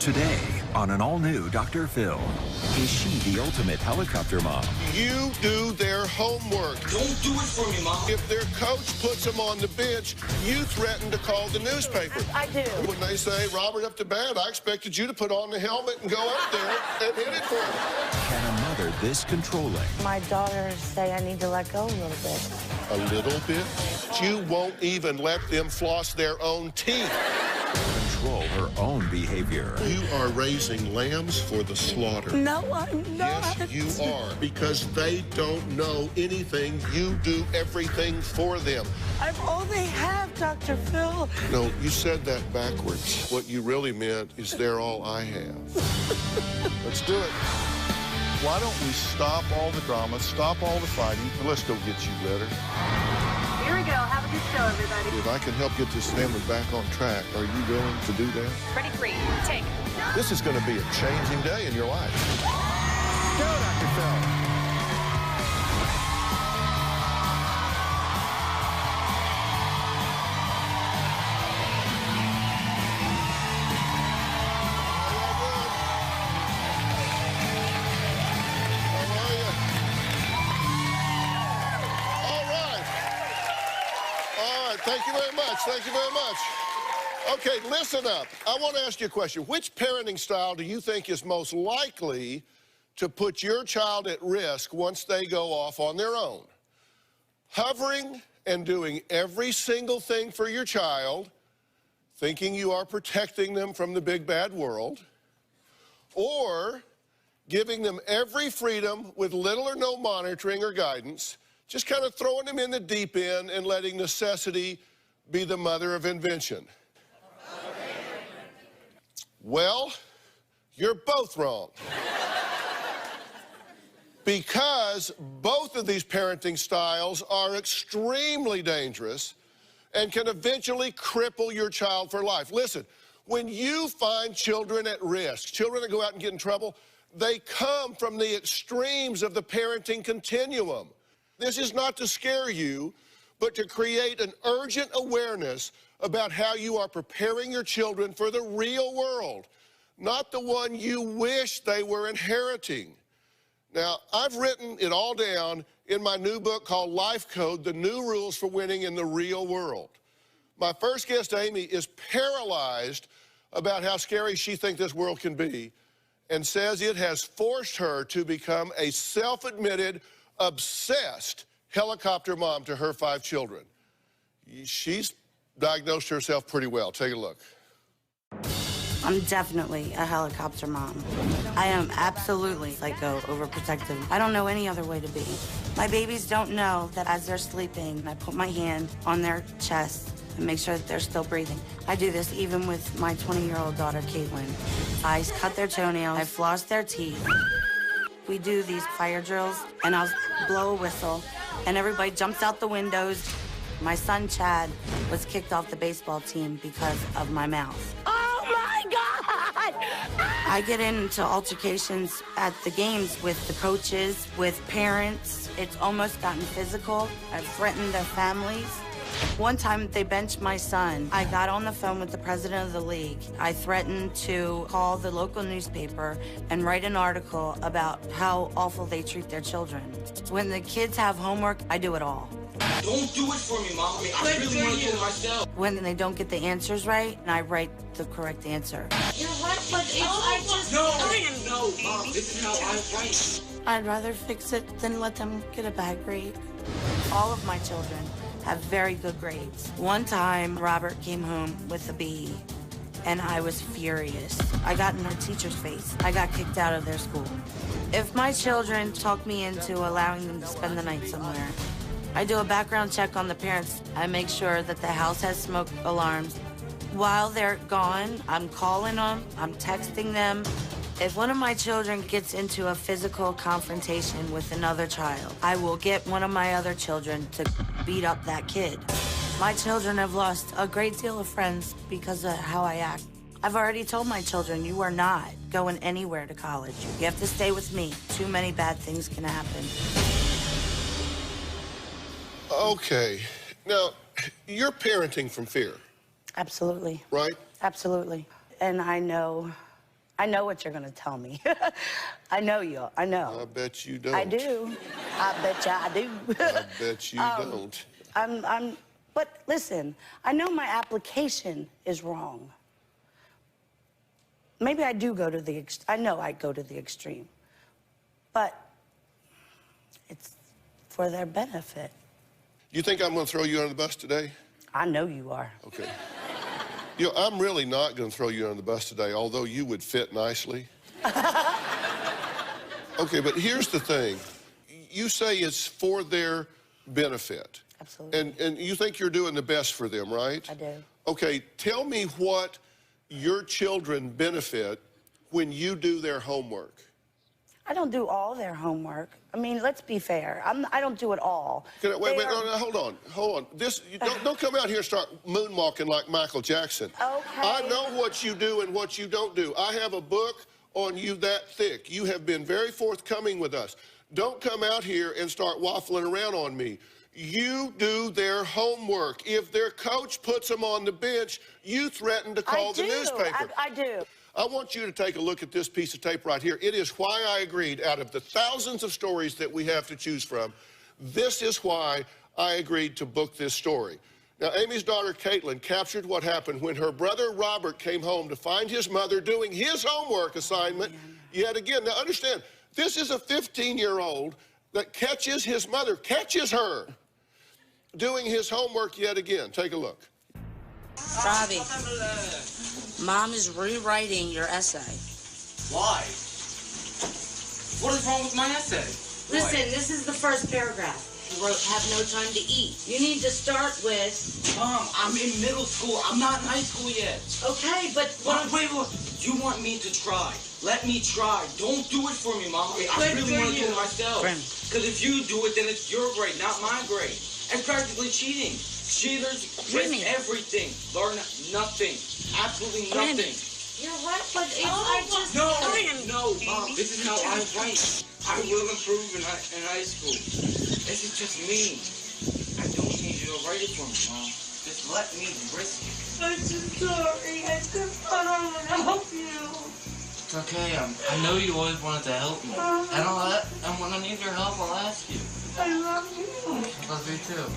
Today, on an all-new Dr. Phil, is she the ultimate helicopter mom? You do their homework. Don't do it for me, Mom. If their coach puts them on the bench, you threaten to call the newspaper. I do. When they say, Robert, up to bat, I expected you to put on the helmet and go up there and hit it for me. Can a mother this controlling? My daughters say I need to let go a little bit. A little bit? You won't even let them floss their own teeth. Control her own behavior? You are raising lambs for the slaughter. No, I'm not. Yes, you are, because they don't know anything. You do everything for them. I'm all they have, Dr. Phil. No, you said that backwards. What you really meant is they're all I have. Let's do it. Why don't we stop all the drama, stop all the fighting, and let's go get you better. Here we go. Have a good show, everybody. If I can help get this family back on track, are you willing to do that? Ready, three, take. This is going to be a changing day in your life. Go, Dr. Phil! Thank you very much. Thank you very much. Okay, listen up. I want to ask you a question. Which parenting style do you think is most likely to put your child at risk once they go off on their own? Hovering and doing every single thing for your child, thinking you are protecting them from the big bad world, or giving them every freedom with little or no monitoring or guidance, just kind of throwing them in the deep end and letting necessity be the mother of invention. Well, you're both wrong. Because both of these parenting styles are extremely dangerous and can eventually cripple your child for life. Listen, when you find children at risk, children that go out and get in trouble, they come from the extremes of the parenting continuum. This is not to scare you, but to create an urgent awareness about how you are preparing your children for the real world, not the one you wish they were inheriting. Now, I've written it all down in my new book called Life Code, The New Rules for Winning in the Real World. My first guest, Amy, is paralyzed about how scary she thinks this world can be and says it has forced her to become a self-admitted, obsessed helicopter mom to her 5 children. She's diagnosed herself pretty well. Take a look. I'm definitely a helicopter mom. I am absolutely psycho, overprotective. I don't know any other way to be. My babies don't know that as they're sleeping, I put my hand on their chest and make sure that they're still breathing. I do this even with my 20-year-old daughter, Caitlin. I cut their toenails, I floss their teeth. We do these fire drills, and I'll blow a whistle, and everybody jumps out the windows. My son, Chad, was kicked off the baseball team because of my mouth. Oh, my God! I get into altercations at the games with the coaches, with parents. It's almost gotten physical. I've threatened their families. One time, they benched my son. I got on the phone with the president of the league. I threatened to call the local newspaper and write an article about how awful they treat their children. When the kids have homework, I do it all. Don't do it for me, Mom. I really want to do it myself. When they don't get the answers right, I write the correct answer. You're right, but I just... No, Mom, this is how I write. I'd rather fix it than let them get a bad grade. All of my children have very good grades. One time, Robert came home with a B, and I was furious. I got in her teacher's face. I got kicked out of their school. If my children talk me into allowing them to spend the night somewhere, I do a background check on the parents. I make sure that the house has smoke alarms. While they're gone, I'm calling them, I'm texting them. If one of my children gets into a physical confrontation with another child, I will get one of my other children to beat up that kid. My children have lost a great deal of friends because of how I act. I've already told my children, you are not going anywhere to college. You have to stay with me. Too many bad things can happen. Okay. Now, you're parenting from fear. Absolutely. Right? Absolutely. And I know I know what you're gonna tell me. I know you. I know. I bet you don't. I do. I bet you I do. I bet you don't. But listen, I know my application is wrong. Maybe I do go to the, I know I go to the extreme. But it's for their benefit. You think I'm going to throw you under the bus today? I know you are. Okay. You know, I'm really not going to throw you under the bus today, although you would fit nicely. Okay, but here's the thing. You say it's for their benefit. Absolutely. And you think you're doing the best for them, right? I do. Okay, tell me what your children benefit when you do their homework. I don't do all their homework. I mean, let's be fair. I don't do it all. Wait, no, hold on. Don't come out here and start moonwalking like Michael Jackson. Okay. I know what you do and what you don't do. I have a book on you that thick. You have been very forthcoming with us. Don't come out here and start waffling around on me. You do their homework. If their coach puts them on the bench, you threaten to call the newspaper. I do. I want you to take a look at this piece of tape right here. It is why I agreed, out of the thousands of stories that we have to choose from, this is why I agreed to book this story. Now, Amy's daughter, Caitlin, captured what happened when her brother, Robert, came home to find his mother doing his homework assignment yet again. Now, understand, this is a 15-year-old that catches his mother, catches her, doing his homework yet again. Take a look. Robbie, Mom is rewriting your essay. Why? What is wrong with my essay? Listen, this is the first paragraph. You wrote, have no time to eat. You need to start with... Mom, I'm in middle school. I'm not in high school yet. Okay, but... Wait. You want me to try. Let me try. Don't do it for me, Mom. I really want to do it myself. Because if you do it, then it's your grade, not my grade. It's practically cheating. Cheaters risk everything. Learn nothing. Absolutely nothing. You're right, but I just... No, Mom, this is how I write. I will improve in high school. This is just me. I don't need you to write it for me, Mom. Just let me risk it. I'm so sorry. I don't want to help you. It's okay. I know you always wanted to help me. And when I need your help, I'll ask you. I love you. I love you too.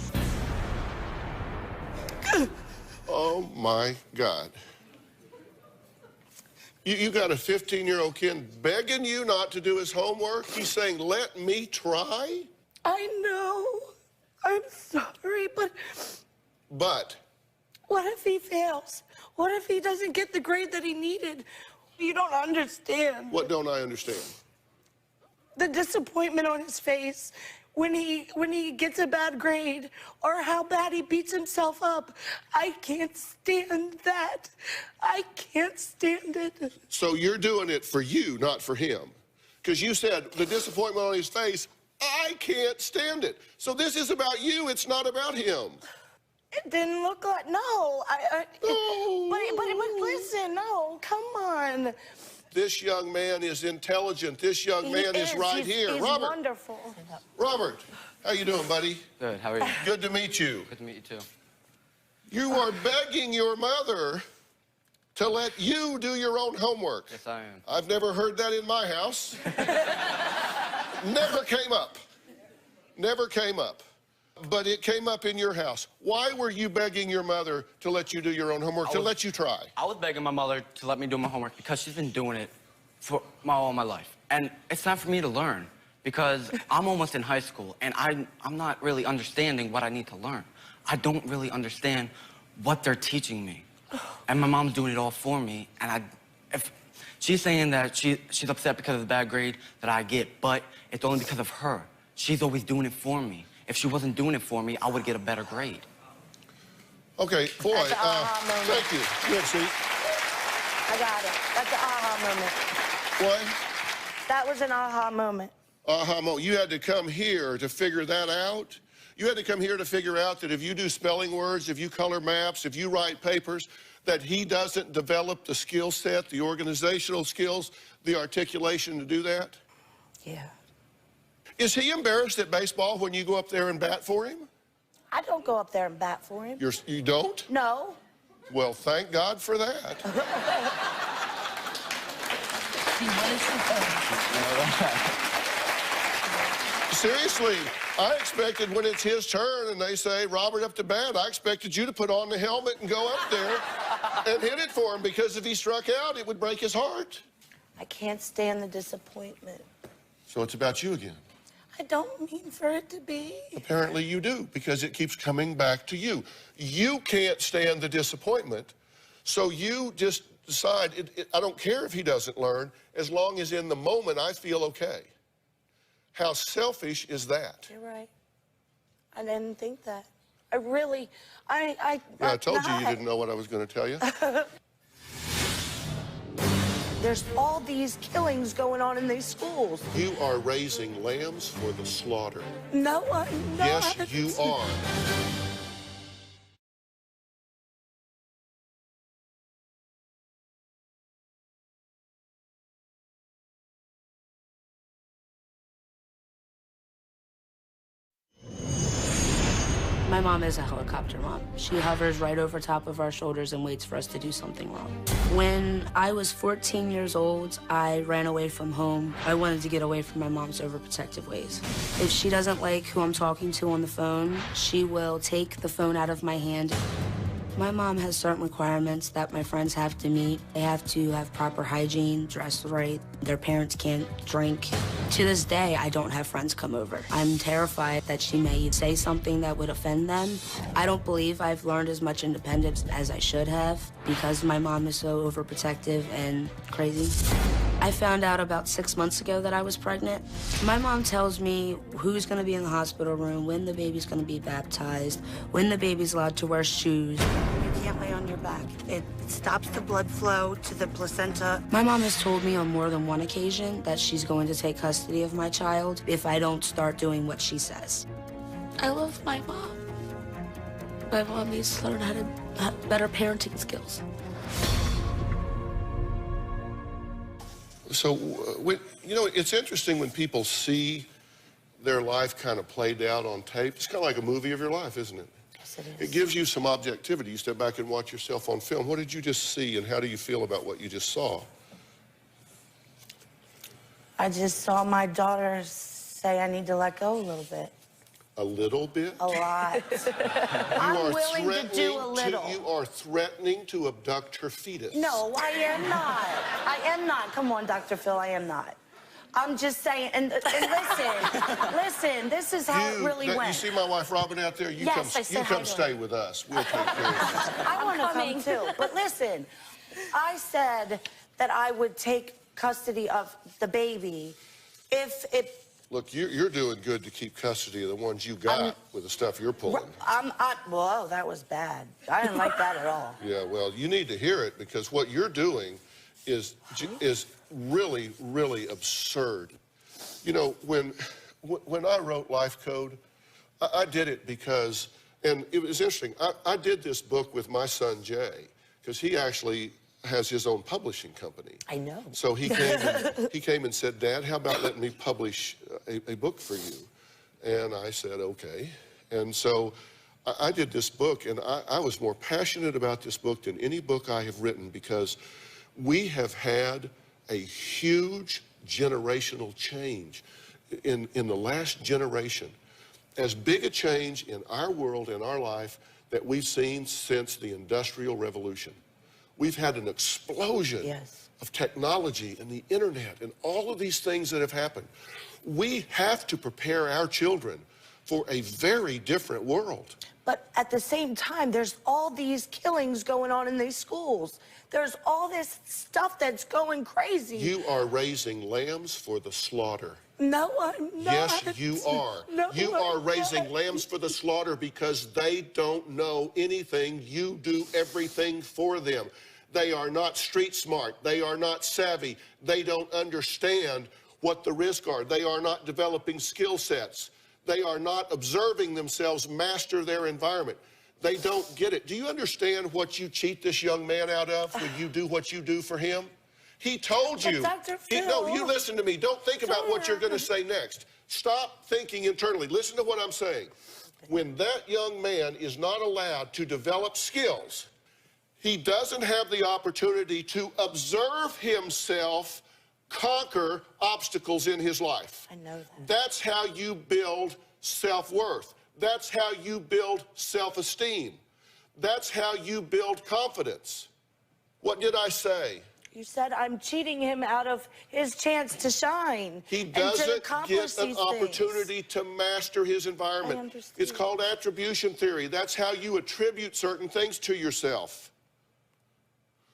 Oh, my God. You got a 15-year-old kid begging you not to do his homework? He's saying, let me try? I know. I'm sorry, but... But? What if he fails? What if he doesn't get the grade that he needed? You don't understand. What don't I understand? The disappointment on his face when he gets a bad grade, or how bad he beats himself up. I can't stand that. I can't stand it. So you're doing it for you, not for him. Because you said the disappointment on his face, I can't stand it. So this is about you, it's not about him. It didn't look like, no. But listen, no, come on. This young man is intelligent. This young man is right here. He's Robert. Wonderful. Robert, how you doing, buddy? Good, how are you? Good to meet you. Good to meet you too. You are begging your mother to let you do your own homework. Yes, I am. I've never heard that in my house. Never came up. Never came up. But it came up in your house. Why were you begging your mother to let you do your own homework, to let you try? I was begging my mother to let me do my homework because she's been doing it for all my life. And it's time for me to learn because I'm almost in high school and I'm not really understanding what I need to learn. I don't really understand what they're teaching me. And my mom's doing it all for me. And if she's saying that she's upset because of the bad grade that I get, but it's only because of her. She's always doing it for me. If she wasn't doing it for me, I would get a better grade. Okay, boy, That's an aha moment. thank you. You have a seat. I got it. That's an aha moment. What? That was an aha moment. Aha moment. You had to come here to figure that out? You had to come here to figure out that if you do spelling words, if you color maps, if you write papers, that he doesn't develop the skill set, the organizational skills, the articulation to do that? Yeah. Is he embarrassed at baseball when you go up there and bat for him? I don't go up there and bat for him. You don't? No. Well, thank God for that. Seriously, I expected when it's his turn and they say, Robert up to bat, I expected you to put on the helmet and go up there and hit it for him, because if he struck out, it would break his heart. I can't stand the disappointment. So it's about you again. I don't mean for it to be. Apparently you do, because it keeps coming back to you. You can't stand the disappointment, so you just decide, I don't care if he doesn't learn, as long as in the moment I feel okay. How selfish is that? You're right. I didn't think that. I really, I told you you didn't know what I was going to tell you. There's all these killings going on in these schools. You are raising lambs for the slaughter. No, I'm not. Yes, you are. My mom is a helicopter mom. She hovers right over top of our shoulders and waits for us to do something wrong. When I was 14 years old, I ran away from home. I wanted to get away from my mom's overprotective ways. If she doesn't like who I'm talking to on the phone, she will take the phone out of my hand. My mom has certain requirements that my friends have to meet. They have to have proper hygiene, dress right. Their parents can't drink. To this day, I don't have friends come over. I'm terrified that she may say something that would offend them. I don't believe I've learned as much independence as I should have because my mom is so overprotective and crazy. I found out about 6 months ago that I was pregnant. My mom tells me who's gonna be in the hospital room, when the baby's gonna be baptized, when the baby's allowed to wear shoes. You can't lay on your back. It stops the blood flow to the placenta. My mom has told me on more than one occasion that she's going to take custody of my child if I don't start doing what she says. I love my mom. My mom needs to learn how to have better parenting skills. So, you know, it's interesting when people see their life kind of played out on tape. It's kind of like a movie of your life, isn't it? Yes, it is. It gives you some objectivity. You step back and watch yourself on film. What did you just see, and how do you feel about what you just saw? I just saw my daughter say I need to let go a little bit. A little bit? A lot. I'm willing to do a little. You are threatening to abduct her fetus. No, I am not. I am not. Come on, Dr. Phil, I am not. I'm just saying, and listen, this is how it really went. You see my wife Robin out there? You Yes, come stay with us. We'll take care of you. I want to come too. But listen, I said that I would take custody of the baby if it... Look, you're doing good to keep custody of the ones you got with the stuff you're pulling. Whoa, that was bad. I didn't like that at all. Yeah, well, you need to hear it because what you're doing is really, really absurd. You know, when I wrote Life Code, I did it because, and it was interesting, I did this book with my son Jay because he actually has his own publishing company. I know. So he came and said, Dad, how about letting me publish a book for you? And I said, okay. And so I did this book, and I was more passionate about this book than any book I have written because we have had a huge generational change in the last generation. As big a change in our world, in our life, that we've seen since the Industrial Revolution. We've had an explosion of technology and the internet and all of these things that have happened. We have to prepare our children for a very different world. But at the same time, there's all these killings going on in these schools. There's all this stuff that's going crazy. You are raising lambs for the slaughter. No, I'm not. Yes, you are. No, you are raising lambs for the slaughter because they don't know anything. You do everything for them. They are not street smart. They are not savvy. They don't understand what the risks are. They are not developing skill sets. They are not observing themselves master their environment. They don't get it. Do you understand what you cheat this young man out of when you do what you do for him? He told you. Dr. Phil. No, you listen to me. Don't think about what you're going to say next. Stop thinking internally. Listen to what I'm saying. When that young man is not allowed to develop skills, he doesn't have the opportunity to observe himself conquer obstacles in his life. I know that. That's how you build self-worth. That's how you build self-esteem. That's how you build confidence. What did I say? You said I'm cheating him out of his chance to shine. He and doesn't to accomplish get an these opportunity things. to master his environment. I understand. It's called attribution theory. That's how you attribute certain things to yourself.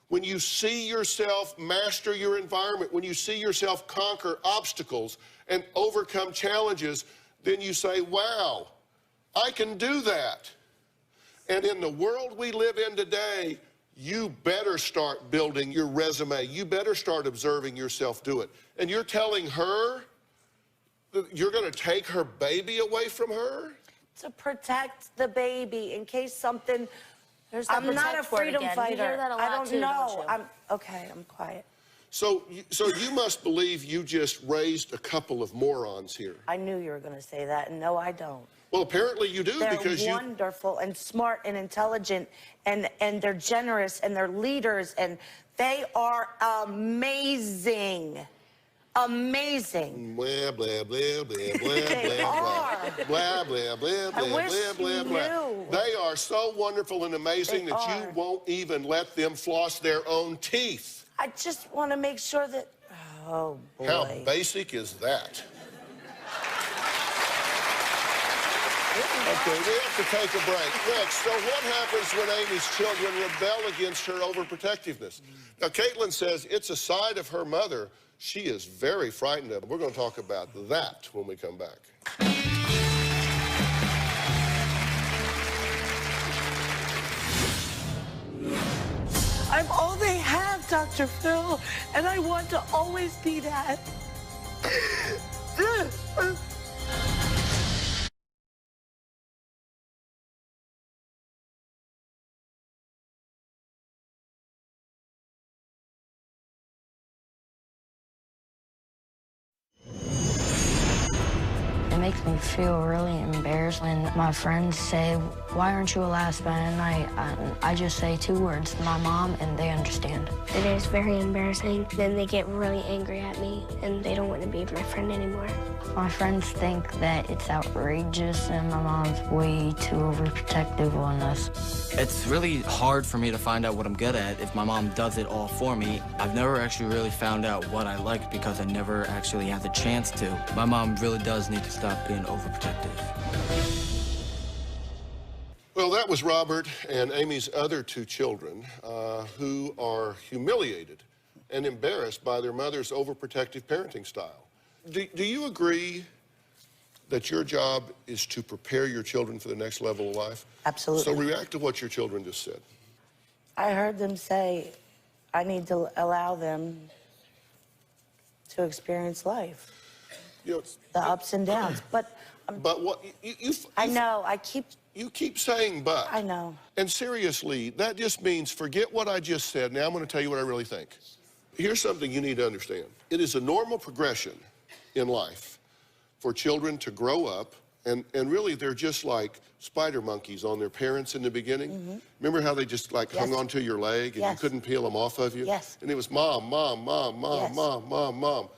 When you see yourself master your environment, when you see yourself conquer obstacles and overcome challenges, then you say, wow, I can do that. And in the world we live in today, you better start building your resume. You better start observing yourself do it. And you're telling her that you're going to take her baby away from her? To protect the baby in case something... I'm not a freedom fighter. You hear that a lot I don't too, know. don't you? I'm quiet. So you must believe you just raised a couple of morons here. I knew you were going to say that, and no, I don't. Well, apparently you do. They're because you... wonderful and smart and intelligent, and they're generous, and they're leaders, and they are amazing. Amazing. Blah, blah, blah, blah, blah, They blah, are. blah, blah, blah, blah, I wish blah, blah, you blah. knew. They are so wonderful and amazing They that are. you won't even let them floss their own teeth. I just want to make sure that... Oh, boy. How basic is that? Okay, we have to take a break. Next, so what happens when Amy's children rebel against her overprotectiveness? Now, Caitlin says it's a side of her mother she is very frightened of. We're going to talk about that when we come back. I'm all they have, Dr. Phil, and I want to always be that. It makes me feel really embarrassed when my friends say, "Why aren't you a last man?" And I just say 2 words, "My mom," and they understand. It is very embarrassing. Then they get really angry at me, and they don't want to be my friend anymore. My friends think that it's outrageous and my mom's way too overprotective on us. It's really hard for me to find out what I'm good at if my mom does it all for me. I've never actually really found out what I like because I never actually had the chance to. My mom really does need to stop being overprotective. Well, that was Robert and Amy's other 2 children who are humiliated and embarrassed by their mother's overprotective parenting style. Do you agree that your job is to prepare your children for the next level of life? Absolutely. So react to what your children just said. I heard them say I need to allow them to experience life, You know, the ups and downs. But what I know, you keep saying but. I know. And seriously, that just means forget what I just said. Now I'm going to tell you what I really think. Here's something you need to understand. It is a normal progression in life for children to grow up, and really they're just like spider monkeys on their parents in the beginning. Mm-hmm. Remember how they just like hung onto your leg and you couldn't peel them off of you? Yes. And it was mom, mom, mom, mom, Yes. mom, mom, mom.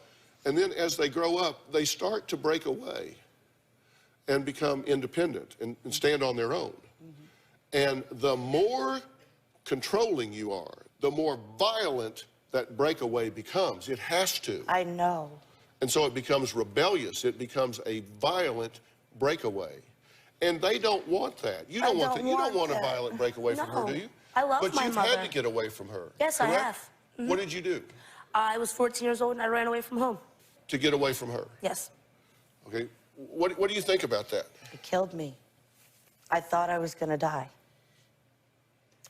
And then as they grow up, they start to break away and become independent and stand on their own. Mm-hmm. And the more controlling you are, the more violent that breakaway becomes. It has to. I know. And so it becomes rebellious. It becomes a violent breakaway. And they don't want that. You don't want that. You don't want a violent breakaway from her, do you? I love but my you've mother. had to get away from her. Yes, I correct? have. Mm-hmm. What did you do I was 14 years old and I ran away from home. to get away from her? Yes. Okay. What do you think about that? It killed me. I thought I was going to die.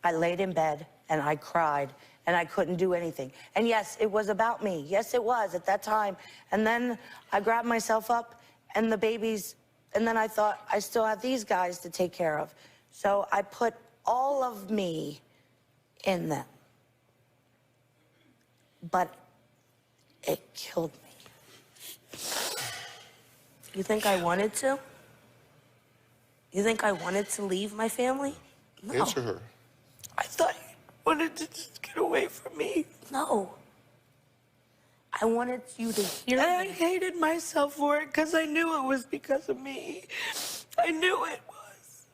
I laid in bed and I cried and I couldn't do anything. And yes, it was about me. Yes, it was at that time. And then I grabbed myself up and the babies, and then I thought, I still have these guys to take care of. So I put all of me in them. But it killed me. You think I wanted to? You think I wanted to leave my family? No. Answer her. I thought you wanted to just get away from me. No. I I wanted you to hear me. I hated myself for it because I knew it was because of me. I knew it was.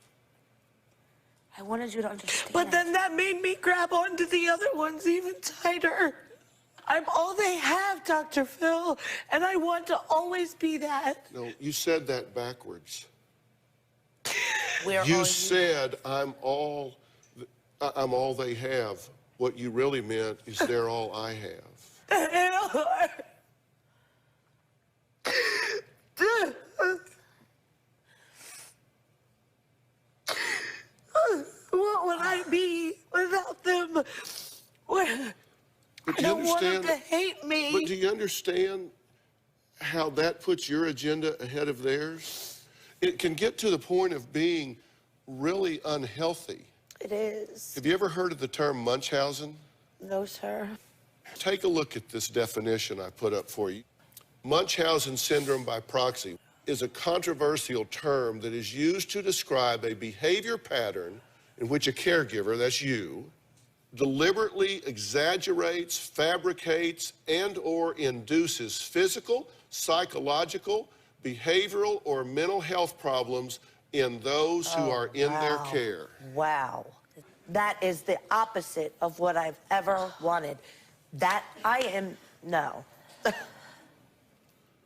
I wanted you to understand. But then that made me grab onto the other ones even tighter. I'm all they have, Dr. Phil, and I want to always be that. No, you said that backwards. Where You are said, I'm all they have. What you really meant is they're all I have. What would I be without them? I don't want them to hate me. But do you understand how that puts your agenda ahead of theirs? It can get to the point of being really unhealthy. It is. Have you ever heard of the term Munchausen? No, sir. Take a look at this definition I put up for you. Munchausen syndrome by proxy is a controversial term that is used to describe a behavior pattern in which a caregiver, that's you, deliberately exaggerates, fabricates, and/or induces physical, psychological, behavioral, or mental health problems in those who are in their care. Wow. That is the opposite of what I've ever wanted. No.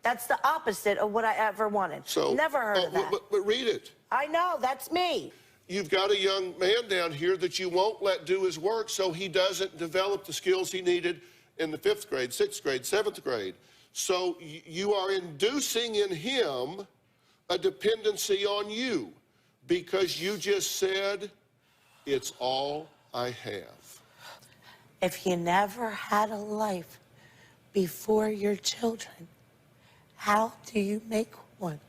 That's the opposite of what I ever wanted. So, never heard of that. But read it. I know, that's me. You've got a young man down here that you won't let do his work so he doesn't develop the skills he needed in the 5th grade, 6th grade, 7th grade. So you are inducing in him a dependency on you because you just said, it's all I have. If you never had a life before your children, how do you make one?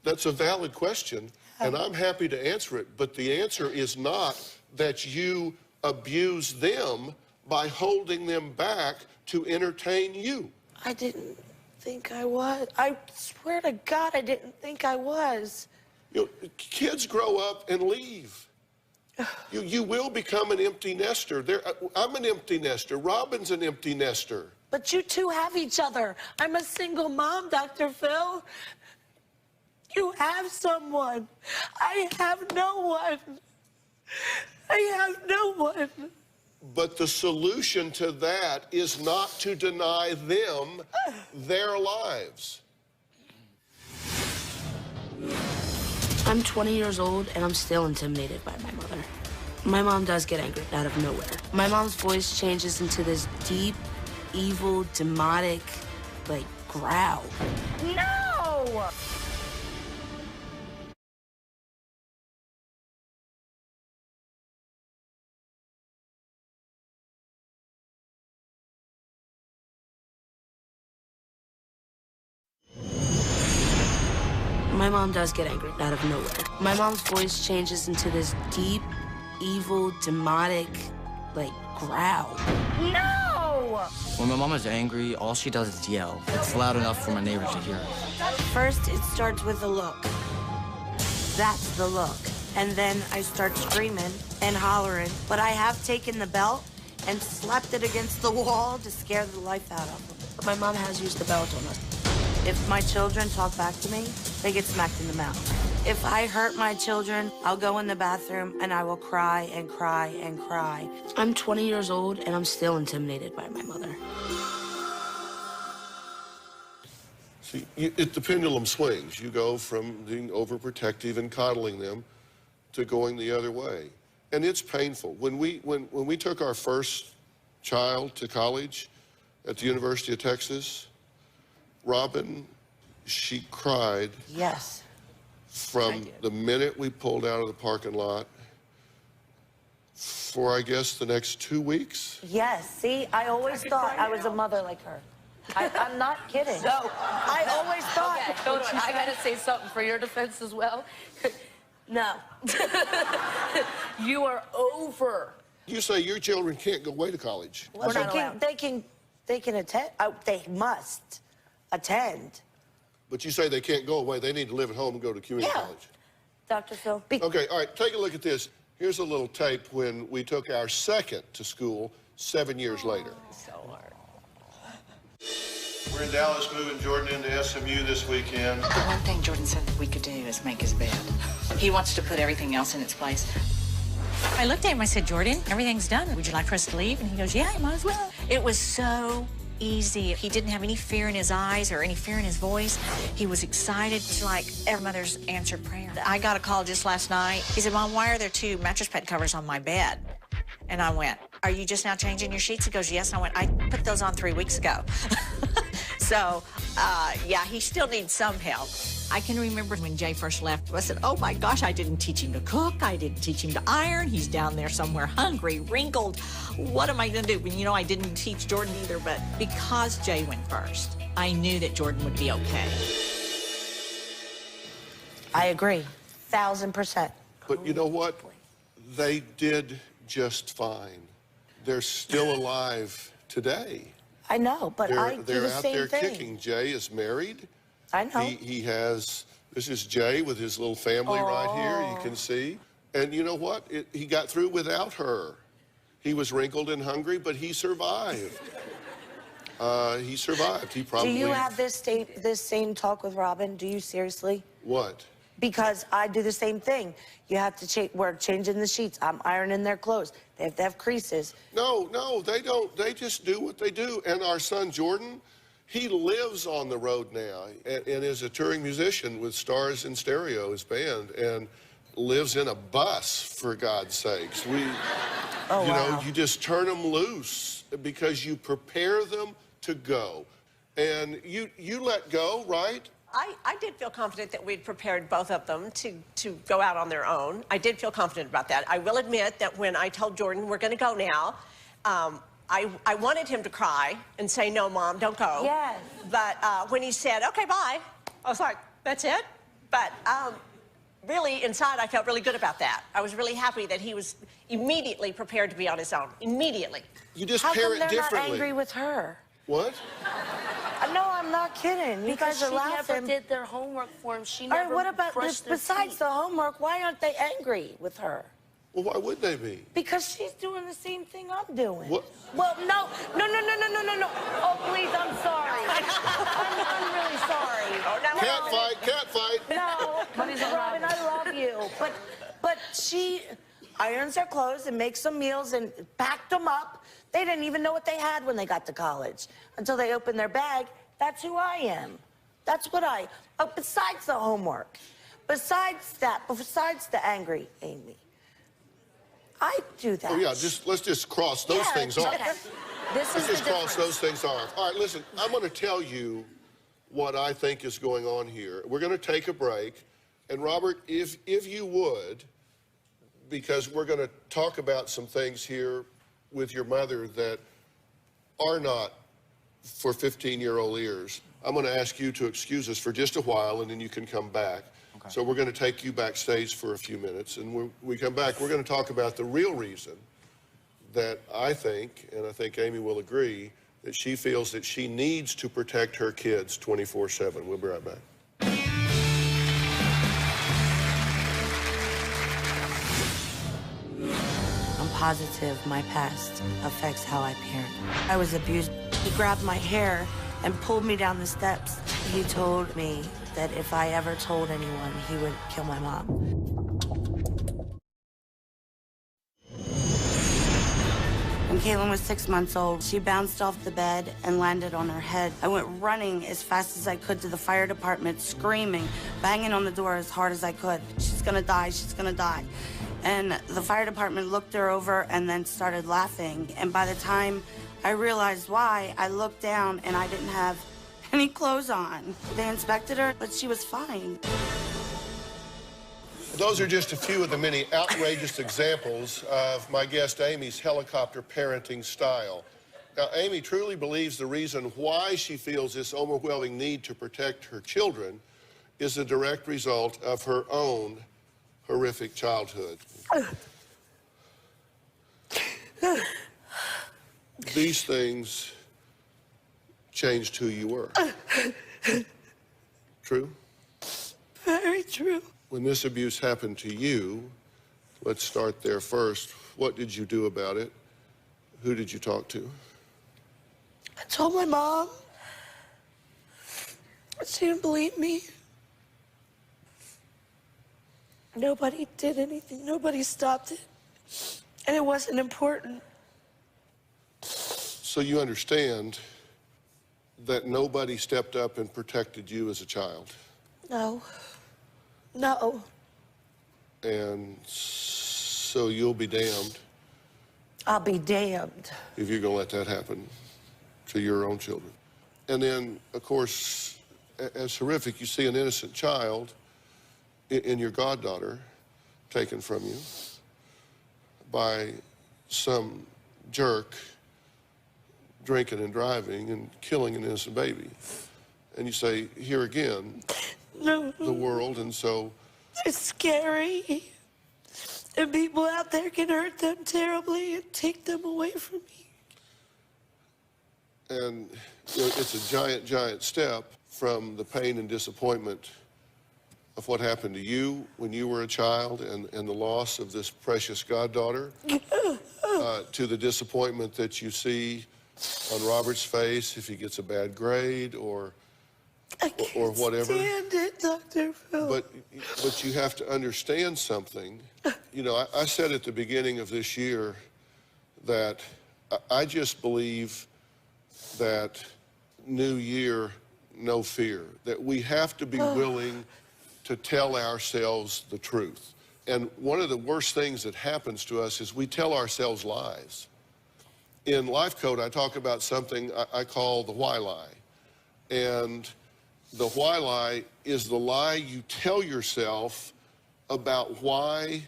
That's a valid question, and I'm happy to answer it, but the answer is not that you abuse them by holding them back to entertain you. I didn't think I was. I swear to God, I didn't think I was. You know, kids grow up and leave. You will become an empty nester. I'm an empty nester. Robin's an empty nester. But you two have each other. I'm a single mom, Dr. Phil. You have someone. I have no one. I have no one. But the solution to that is not to deny them their lives. I'm 20 years old, and I'm still intimidated by my mother. My mom does get angry out of nowhere. My mom's voice changes into this deep, evil, demonic, like, growl. No! My mom does get angry out of nowhere. My mom's voice changes into this deep, evil, demonic, like, growl. No! When my mom is angry, all she does is yell. It's loud enough for my neighbors to hear it. First, it starts with a look. That's the look. And then I start screaming and hollering. But I have taken the belt and slapped it against the wall to scare the life out of them. My mom has used the belt on us. If my children talk back to me, they get smacked in the mouth. If I hurt my children, I'll go in the bathroom and I will cry and cry and cry. I'm 20 years old, and I'm still intimidated by my mother. See, the pendulum swings. You go from being overprotective and coddling them to going the other way. And it's painful. When we took our first child to college at the University of Texas, Robin, she cried. Yes. From the minute we pulled out of the parking lot for, I guess, the next 2 weeks. Yes, see, I always thought I was a mother like her. I'm not kidding. No. I always thought. Okay, hold on. I gotta say something for your defense as well. No. You are over. You say your children can't go away to college. Well, they can attend. They must attend. But you say they can't go away. They need to live at home and go to community college. Dr. Phil. Okay, all right, take a look at this. Here's a little tape when we took our second to school 7 years later. So hard. We're in Dallas, moving Jordan into SMU this weekend. The one thing Jordan said we could do is make his bed. He wants to put everything else in its place. I looked at him, I said, Jordan, everything's done. Would you like for us to leave? And he goes, yeah, you might as well. It was so easy. He didn't have any fear in his eyes or any fear in his voice. He was excited. It's like every mother's answered prayer. I got a call just last night. He said, Mom, why are there 2 mattress pad covers on my bed? And I went, are you just now changing your sheets? He goes, yes. And I went, I put those on 3 weeks ago. So, yeah, he still needs some help. I can remember when Jay first left, I said, oh my gosh, I didn't teach him to cook. I didn't teach him to iron. He's down there somewhere hungry, wrinkled. What am I gonna do? And you know, I didn't teach Jordan either, but because Jay went first, I knew that Jordan would be okay. I agree, 1,000%. But you know what? They did just fine. They're still alive today. I know, but I do the same thing. They're out there kicking. Jay is married. I know. He has, this is Jay with his little family right here, you can see. And you know what? He got through without her. He was wrinkled and hungry, but he survived. He survived. He probably... Do you have this same talk with Robin? Do you seriously? What? Because I do the same thing. You have to we're changing the sheets. I'm ironing their clothes. They have to have creases. No, they don't. They just do what they do. And our son, Jordan, he lives on the road now and is a touring musician with Stars in Stereo, his band, and lives in a bus, for God's sakes. You know, you just turn them loose because you prepare them to go. And you let go, right? I did feel confident that we'd prepared both of them to go out on their own. I did feel confident about that. I will admit that when I told Jordan we're going to go now, I wanted him to cry and say, no, Mom, don't go. Yes. But when he said, okay, bye, I was like, that's it? But really, inside, I felt really good about that. I was really happy that he was immediately prepared to be on his own. Immediately. You just parent differently. How come they're not angry with her? What? No, I'm not kidding. You guys are laughing. She never did their homework for him. She never never what about this? Besides the homework, why aren't they angry with her? Well, why would they be? Because she's doing the same thing I'm doing. What? Well, no. Oh, please, I'm sorry. I'm really sorry. Oh, no. Cat fight. No, Robin, I love you. But she irons their clothes and makes some meals and packed them up. They didn't even know what they had when they got to college until they opened their bag. That's who I am. That's what besides the homework, besides the angry Amy, I do that. Oh, yeah, let's just cross those things off. Okay. Let's just cross those things off. All right, listen, I'm going to tell you what I think is going on here. We're going to take a break. And, Robert, if you would, because we're going to talk about some things here with your mother that are not for 15-year-old ears, I'm going to ask you to excuse us for just a while, and then you can come back. Okay. So we're going to take you backstage for a few minutes, and when we come back, we're going to talk about the real reason that I think, and I think Amy will agree, that she feels that she needs to protect her kids 24/7. We'll be right back. I'm positive my past affects how I parent. I was abused. He grabbed my hair and pulled me down the steps. He told me that if I ever told anyone, he would kill my mom. When Caitlin was 6 months old, she bounced off the bed and landed on her head. I went running as fast as I could to the fire department, screaming, banging on the door as hard as I could. She's gonna die, she's gonna die. And the fire department looked her over and then started laughing. And by the time I realized why, I looked down and I didn't have any clothes on. They inspected her, but she was fine. Those are just a few of the many outrageous examples of my guest Amy's helicopter parenting style. Now, Amy truly believes the reason why she feels this overwhelming need to protect her children is a direct result of her own horrific childhood. These things changed who you were. True? Very true. When this abuse happened to you, let's start there first. What did you do about it? Who did you talk to? I told my mom. She didn't believe me. Nobody did anything. Nobody stopped it. And it wasn't important. So you understand that nobody stepped up and protected you as a child. No. No. And so you'll be damned I'll be damned. if you're going to let that happen to your own children. And then, of course, as horrific, you see an innocent child in your goddaughter taken from you by some jerk drinking and driving and killing an innocent baby. And you say, here again, No. the world, and so... It's scary. And people out there can hurt them terribly and take them away from me. And you know, it's a giant, giant step from the pain and disappointment of what happened to you when you were a child and the loss of this precious goddaughter to the disappointment that you see on Robert's face if he gets a bad grade or whatever. Stand it, Dr. Phil. But you have to understand something. You know, I said at the beginning of this year that I just believe that new year, no fear, that we have to be willing to tell ourselves the truth. And one of the worst things that happens to us is we tell ourselves lies. In Life Code, I talk about something I call the why lie. And the why lie is the lie you tell yourself about why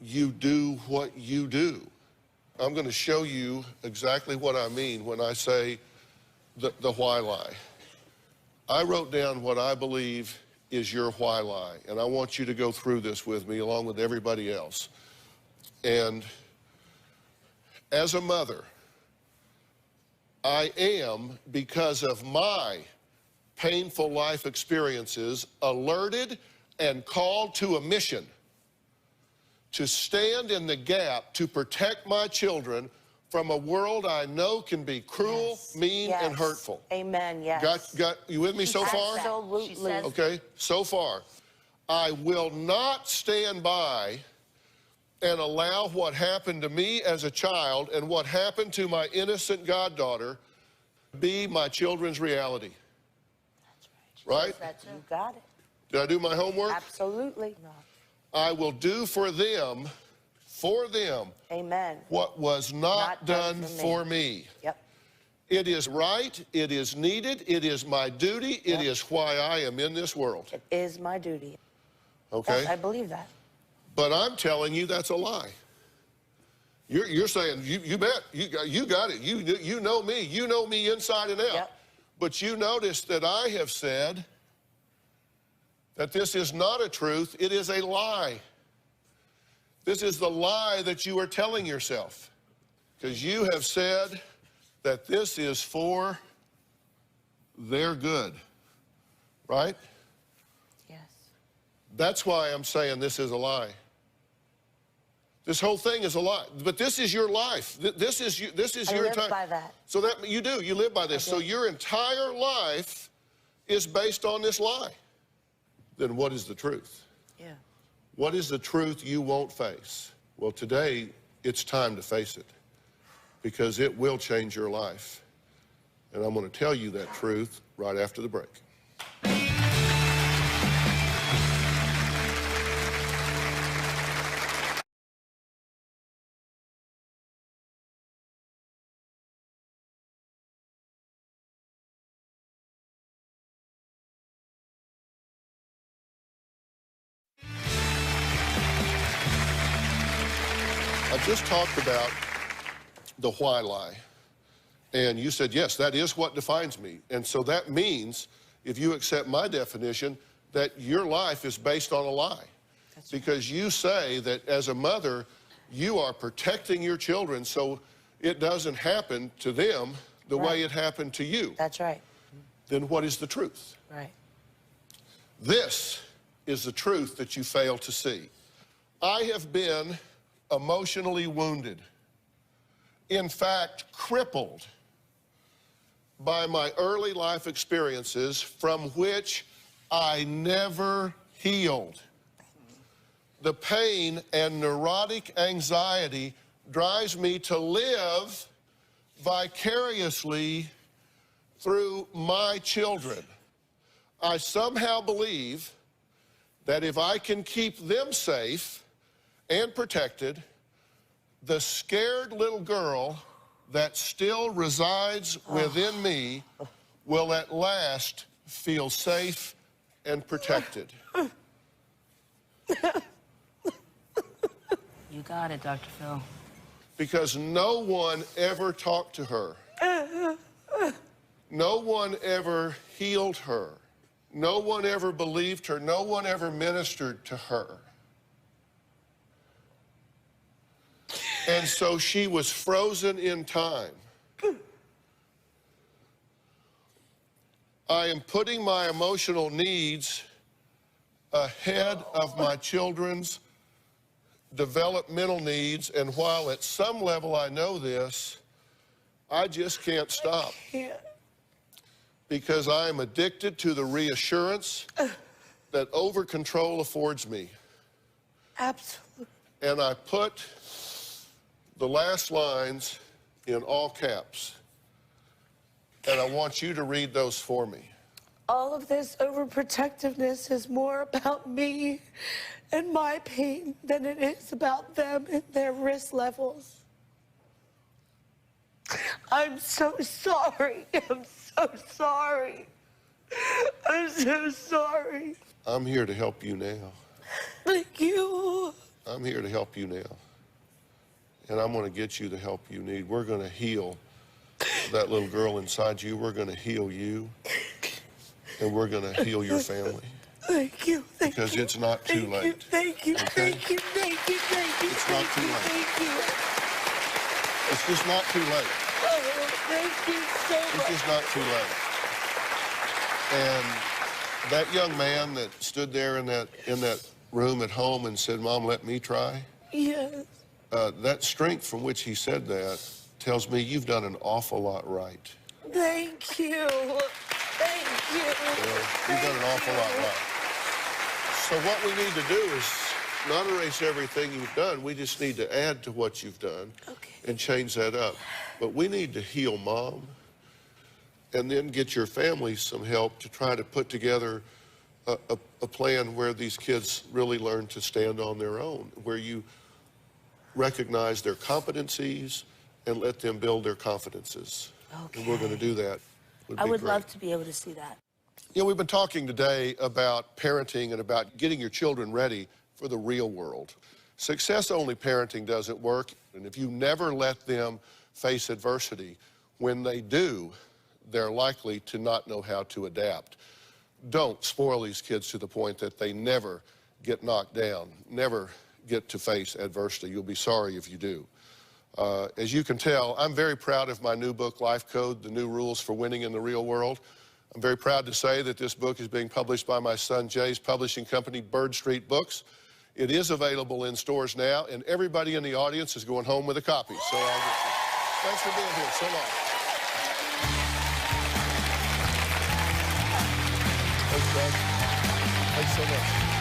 you do what you do. I'm going to show you exactly what I mean when I say the why lie. I wrote down what I believe is your why lie, and I want you to go through this with me along with everybody else. And as a mother, I am, because of my painful life experiences, alerted and called to a mission to stand in the gap to protect my children from a world I know can be cruel, mean, and hurtful. Amen, yes. Got you with me so far? Absolutely. Okay, so far. I will not stand by and allow what happened to me as a child and what happened to my innocent goddaughter be my children's reality. Right? You got it. Did I do my homework? Absolutely. I will do for them, Amen. what was not done for me. Yep. It is right, it is needed, it is my duty, it is why I am in this world. It is my duty. Okay? Yes, I believe that. But I'm telling you that's a lie. You're saying, you bet, you got it. You know me inside and out. Yep. But you notice that I have said that this is not a truth, it is a lie. This is the lie that you are telling yourself. Because you have said that this is for their good, right? Yes. That's why I'm saying this is a lie. This whole thing is a lie. But this is your life. This is your I live by that. So that you do. You live by this. So your entire life is based on this lie. Then what is the truth? Yeah. What is the truth you won't face? Well, today, it's time to face it. Because it will change your life. And I'm going to tell you that truth right after the break. I just talked about the why lie. And you said, yes, that is what defines me. And so that means, if you accept my definition, that your life is based on a lie. That's because you say that as a mother, you are protecting your children so it doesn't happen to them the way it happened to you. That's right. Then what is the truth? Right. This is the truth that you fail to see. I have been emotionally wounded. In fact, crippled by my early life experiences from which I never healed. The pain and neurotic anxiety drives me to live vicariously through my children. I somehow believe that if I can keep them safe and protected, the scared little girl that still resides within me will at last feel safe and protected. You got it, Dr. Phil. Because no one ever talked to her. No one ever healed her. No one ever believed her. No one ever ministered to her. And so she was frozen in time. I am putting my emotional needs ahead of my children's developmental needs, and while at some level I know this, I just can't stop. Because I am addicted to the reassurance that over-control affords me. Absolutely. And I put the last lines in all caps, and I want you to read those for me. All of this overprotectiveness is more about me and my pain than it is about them and their risk levels. I'm so sorry. I'm so sorry. I'm so sorry. I'm here to help you now. Thank you. I'm here to help you now. And I'm going to get you the help you need. We're going to heal that little girl inside you. We're going to heal you. And we're going to heal your family. Thank you. Thank because you. it's not too late. Thank you. Okay? Thank you. Thank you. Thank you. It's not too late. Thank you. It's just not too late. Oh, thank you so much. It's just not too late. And that young man that stood there in that room at home and said, "Mom, let me try." Yes. That strength from which he said that tells me you've done an awful lot right. Thank you. Thank you. You've done an awful lot right. So what we need to do is not erase everything you've done. We just need to add to what you've done and change that up. But we need to heal Mom and then get your family some help to try to put together a plan where these kids really learn to stand on their own, where you recognize their competencies and let them build their confidences. Okay. And we're going to do that. I would love to be able to see that. You know, we've been talking today about parenting and about getting your children ready for the real world. Success-only parenting doesn't work, and if you never let them face adversity, when they do, they're likely to not know how to adapt. Don't spoil these kids to the point that they never get knocked down, never get to face adversity. You'll be sorry if you do. As you can tell, I'm very proud of my new book, Life Code, The New Rules for Winning in the Real World. I'm very proud to say that this book is being published by my son Jay's publishing company, Bird Street Books. It is available in stores now, and everybody in the audience is going home with a copy. So thanks for being here. So long. Thanks, Doug. Thanks so much.